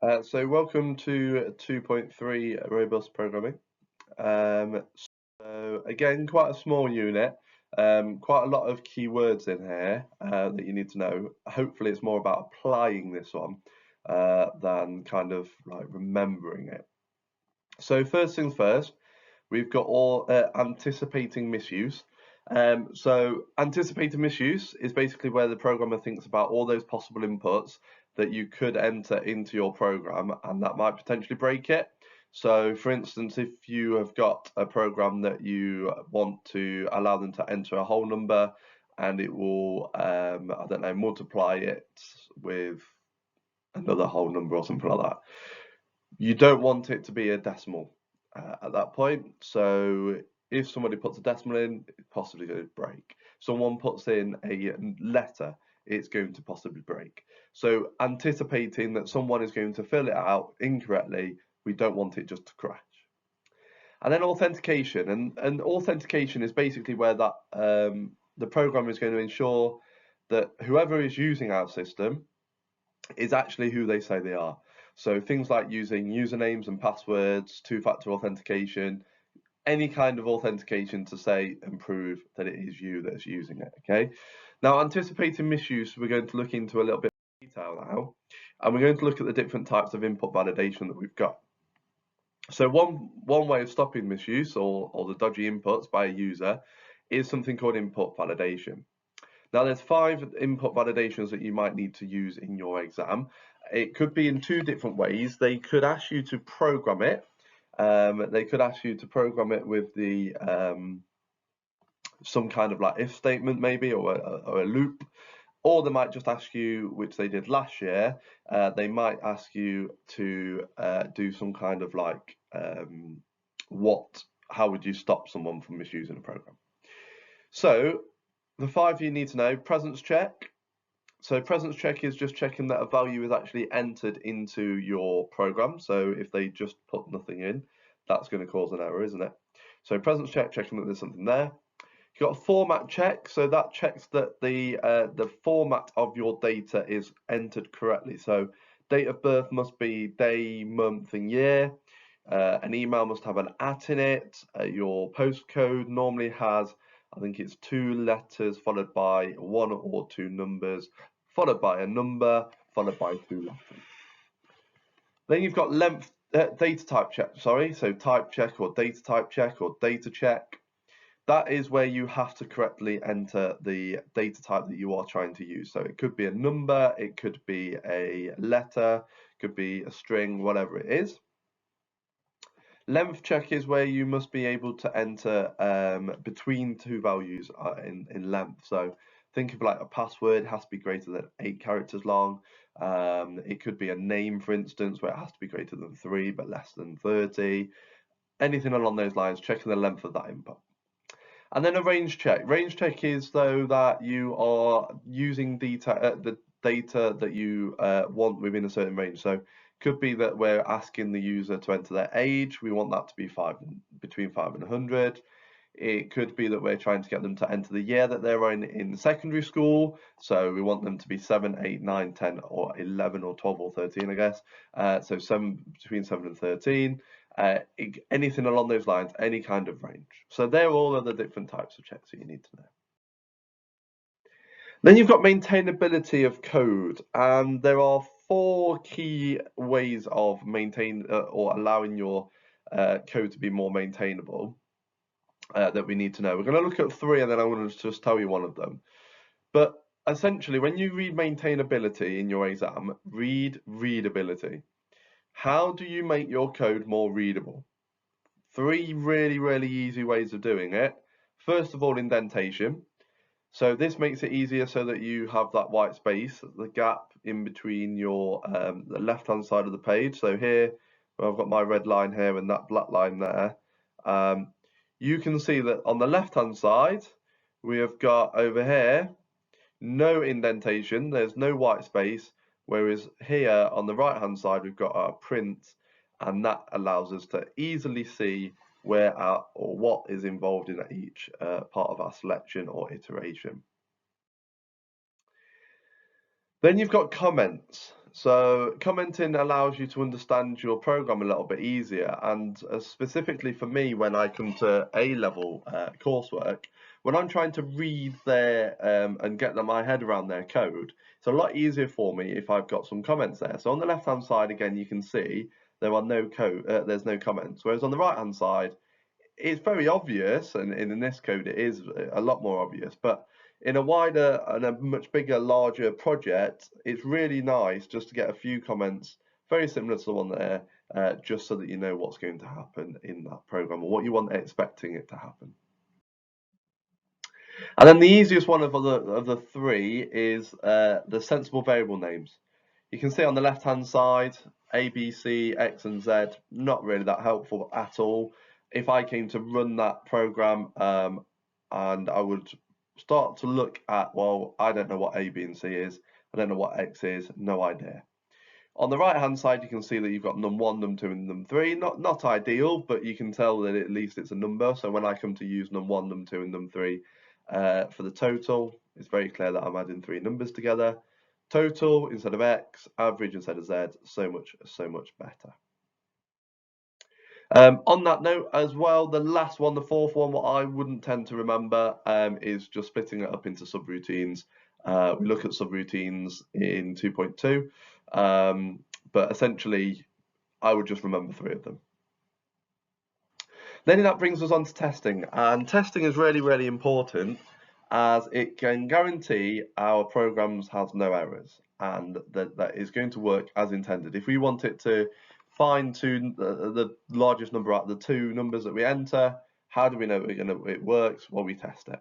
So welcome to 2.3 robust programming. So again, quite a small unit, quite a lot of keywords in here that you need to know. Hopefully it's more about applying this one than kind of like remembering it. So first things first, we've got all anticipating misuse. So anticipated misuse is basically where the programmer thinks about all those possible inputs that you could enter into your program and that might potentially break it. So for instance, if you have got a program that you want to allow them to enter a whole number and it will, I don't know, multiply it with another whole number or something like that, you don't want it to be a decimal at that point. So if somebody puts a decimal in, it's possibly going to break. Someone puts in a letter, it's going to possibly break. So anticipating that someone is going to fill it out incorrectly, we don't want it just to crash. And then authentication, and authentication is basically where that the programmer is going to ensure that whoever is using our system is actually who they say they are. So things like using usernames and passwords, two-factor authentication, any kind of authentication to say and prove that it is you that's using it, okay? Now, anticipating misuse, we're going to look into a little bit of detail now, and we're going to look at the different types of input validation that we've got. So one way of stopping misuse or the dodgy inputs by a user is something called input validation. Now, there's 5 input validations that you might need to use in your exam. It could be in 2 different ways. They could ask you to program it. They could ask you to program it with the some kind of like if statement maybe, or a loop. Or they might just ask you, which they did last year, they might ask you to do some kind of like, how would you stop someone from misusing a program? So the 5 you need to know: presence check. So presence check is just checking that a value is actually entered into your program. So if they just put nothing in, that's going to cause an error, isn't it? So presence check, checking that there's something there. You've got a format check, so that checks that the format of your data is entered correctly. So date of birth must be day, month, and year. An email must have an @ in it. Your postcode normally has, I think it's 2 letters followed by 1 or 2 numbers, followed by a number, followed by 2 letters. Then you've got length data type check. So type check or data type check or data check. That is where you have to correctly enter the data type that you are trying to use. So it could be a number, it could be a letter, it could be a string, whatever it is. Length check is where you must be able to enter between 2 values in length. So think of like a password has to be greater than 8 characters long. It could be a name, for instance, where it has to be greater than 3 but less than 30. Anything along those lines, checking the length of that input. And then a range check. Range check is though that you are using the data that you want within a certain range. So could be that we're asking the user to enter their age. We want that to be between 5 and 100. It could be that we're trying to get them to enter the year that they're in secondary school. So we want them to be 7, 8, 9, 10, or 11, or 12, or 13, I guess. So between 7 and 13. Anything along those lines, any kind of range. So they're all of the different types of checks that you need to know. Then you've got maintainability of code, and there are 4 key ways of maintaining or allowing your code to be more maintainable that we need to know. We're going to look at 3, and then I'm going to just tell you one of them. But essentially, when you read maintainability in your exam, read readability. How do you make your code more readable? 3 really, really easy ways of doing it. First of all, indentation. So this makes it easier so that you have that white space, the gap in between your the left-hand side of the page. So here, where I've got my red line here and that black line there, you can see that on the left-hand side, we have got over here, no indentation, there's no white space, whereas here on the right-hand side, we've got our print, and that allows us to easily see where or what is involved in each part of our selection or iteration. Then you've got comments. So commenting allows you to understand your program a little bit easier, and specifically for me, when I come to A-level coursework, when I'm trying to read their and get my head around their code, it's a lot easier for me if I've got some comments there. So on the left-hand side, again, you can see there are no there's no comments, whereas on the right-hand side, it's very obvious, and in this code it is a lot more obvious, but in a wider and a much bigger, larger project, it's really nice just to get a few comments, very similar to the one there, just so that you know what's going to happen in that program or what you want expecting it to happen. And then the easiest one of the three is the sensible variable names. You can see on the left-hand side, A, B, C, X, and Z, not really that helpful at all. If I came to run that program and I would start to look at, well, I don't know what A, B, and C is, I don't know what X is, no idea. On the right-hand side, you can see that you've got num1, num2, and num3. Not ideal, but you can tell that at least it's a number. So when I come to use num1, num2, and num3 for the total, it's very clear that I'm adding three numbers together. Total instead of X, average instead of Z, so much better. On that note as well, the last one, the fourth one, what I wouldn't tend to remember is just splitting it up into subroutines. We look at subroutines in 2.2, but essentially I would just remember three of them. Then that brings us on to testing, and testing is really, really important as it can guarantee our programs has no errors and that is going to work as intended. If we want it to fine-tune the largest number out of the two numbers that we enter, how do we know it works? Well, we test it.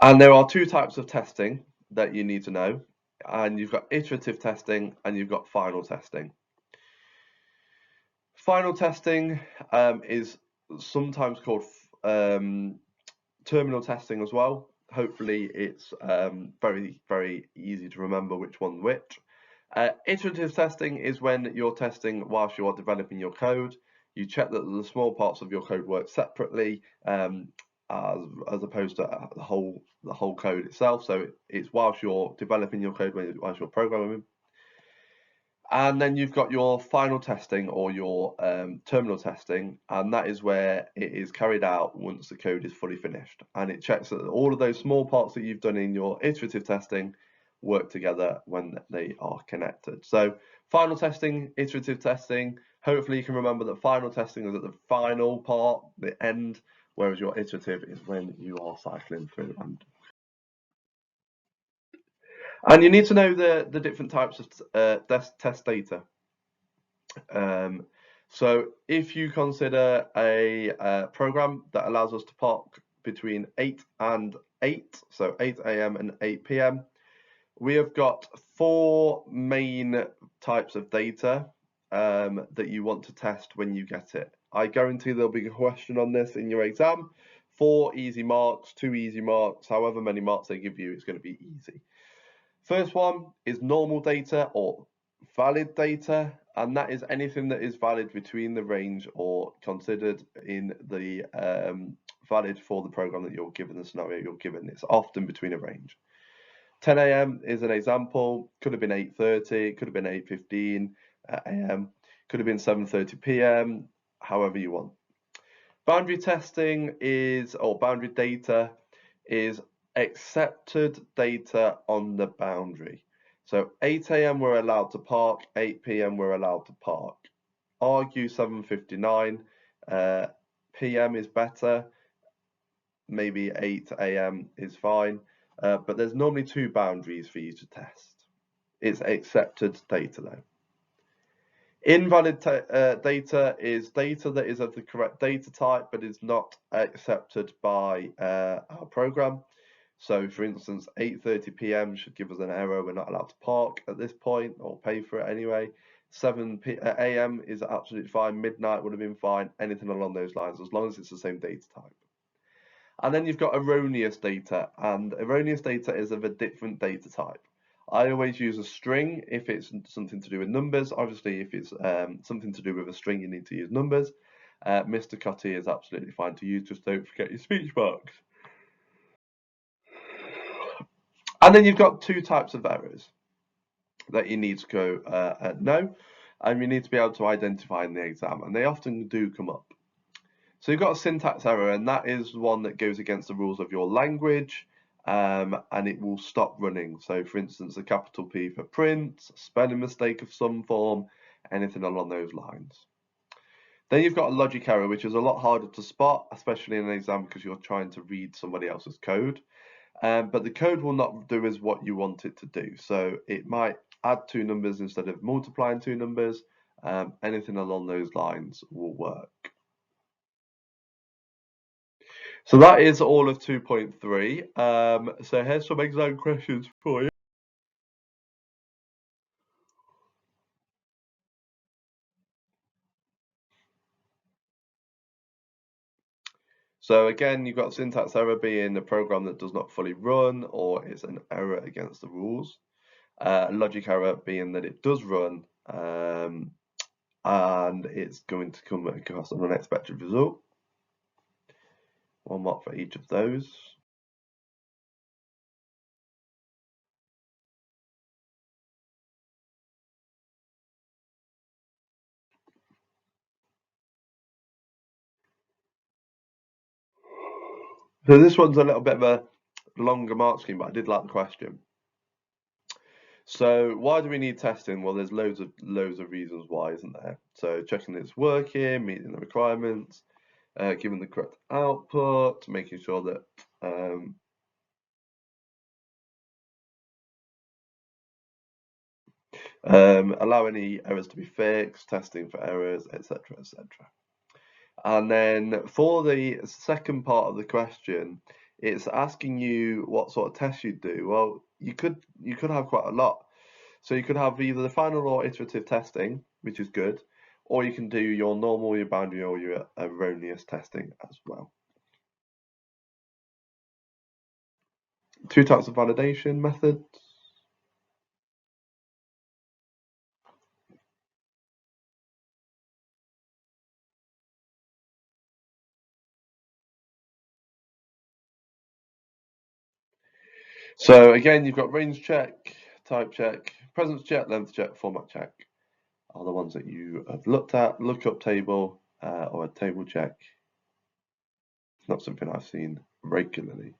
And there are two types of testing that you need to know, and you've got iterative testing and you've got final testing. Final testing is sometimes called terminal testing as well. Hopefully it's very, very easy to remember which one's which. Iterative testing is when you're testing whilst you are developing your code. You check that the small parts of your code work separately as opposed to the whole code itself. So it's whilst you're developing your code, whilst you're programming. And then you've got your final testing or your terminal testing, and that is where it is carried out once the code is fully finished. And it checks that all of those small parts that you've done in your iterative testing work together when they are connected. So final testing, iterative testing, hopefully you can remember that final testing is at the final part, the end, whereas your iterative is when you are cycling through. And you need to know the different types of test data. So if you consider a program that allows us to park between 8 and 8, so 8 a.m. and 8 p.m., we have got four main types of data that you want to test when you get it. I guarantee there'll be a question on this in your exam. 4 easy marks, 2 easy marks, however many marks they give you, it's going to be easy. First one is normal data or valid data, and that is anything that is valid between the range or considered in the valid for the program that you're given, the scenario you're given. It's often between a range. 10 a.m. is an example, could have been 8:30, could have been 8:15 a.m., could have been 7:30 p.m., however you want. Boundary testing is, or boundary data is accepted data on the boundary. So 8 a.m. we're allowed to park, 8 p.m. we're allowed to park. Argue 7:59 p.m. is better, maybe 8 a.m. is fine, but there's normally two boundaries for you to test. It's accepted data though. Invalid data is data that is of the correct data type but is not accepted by our program. So for instance, 8:30 p.m. should give us an error, we're not allowed to park at this point or pay for it anyway. 7 a.m. is absolutely fine, midnight would have been fine, anything along those lines, as long as it's the same data type. And then you've got erroneous data, and erroneous data is of a different data type. I always use a string if it's something to do with numbers. Obviously, if it's something to do with a string, you need to use numbers. Mr. Cutty is absolutely fine to use, just don't forget your speech marks. And then you've got two types of errors that you need to go know, and you need to be able to identify in the exam, and they often do come up. So you've got a syntax error, and that is one that goes against the rules of your language, and it will stop running. So for instance, a capital P for print, a spelling mistake of some form, anything along those lines. Then you've got a logic error, which is a lot harder to spot, especially in an exam because you're trying to read somebody else's code. But the code will not do as what you want it to do. So it might add two numbers instead of multiplying two numbers. Anything along those lines will work. So that is all of 2.3. So here's some exam questions for you. So again, you've got syntax error being a program that does not fully run or is an error against the rules. Logic error being that it does run and it's going to come across an unexpected result. 1 mark for each of those. So this one's a little bit of a longer mark scheme, but I did like the question. So why do we need testing? Well, there's loads of reasons why, isn't there? So checking that it's working, meeting the requirements, giving the correct output, making sure that allow any errors to be fixed, testing for errors, etc., etc. And then for the second part of the question, it's asking you what sort of tests you do. Well, you could have quite a lot. So you could have either the final or iterative testing, which is good, or you can do your normal, your boundary, or your erroneous testing as well. Two types of validation methods. So again, you've got range check, type check, presence check, length check, format check are the ones that you have looked at. Lookup table or a table check. It's not something I've seen regularly.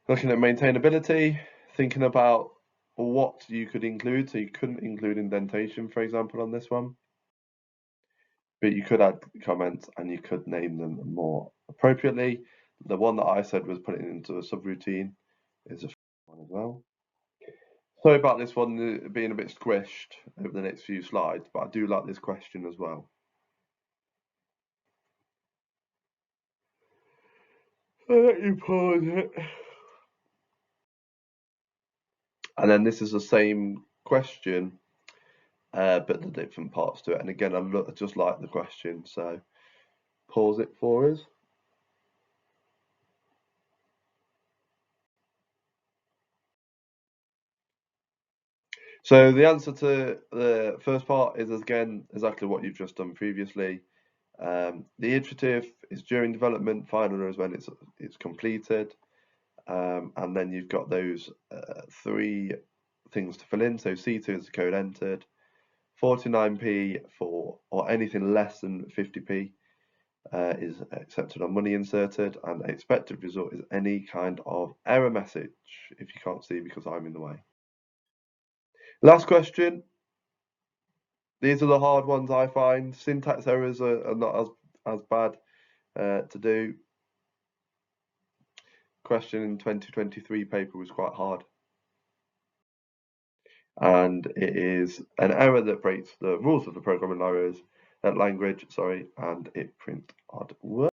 Looking at maintainability, thinking about what you could include. So you couldn't include indentation, for example, on this one. But you could add comments and you could name them more appropriately. The one that I said was putting it into a subroutine is a one as well. Sorry about this one being a bit squished over the next few slides, but I do like this question as well. I'll let you pause it. And then this is the same question, but the different parts to it. And again, I just like the question, so pause it for us. So the answer to the first part is again exactly what you've just done previously. The iterative is during development, final is when it's completed, and then you've got those three things to fill in. So C2 is the code entered, 49p for or anything less than 50p is accepted on money inserted, and expected result is any kind of error message if you can't see because I'm in the way. Last question. These are the hard ones I find. Syntax errors are not as bad to do. Question in 2023 paper was quite hard. And it is an error that breaks the rules of the programming language, and it print odd words.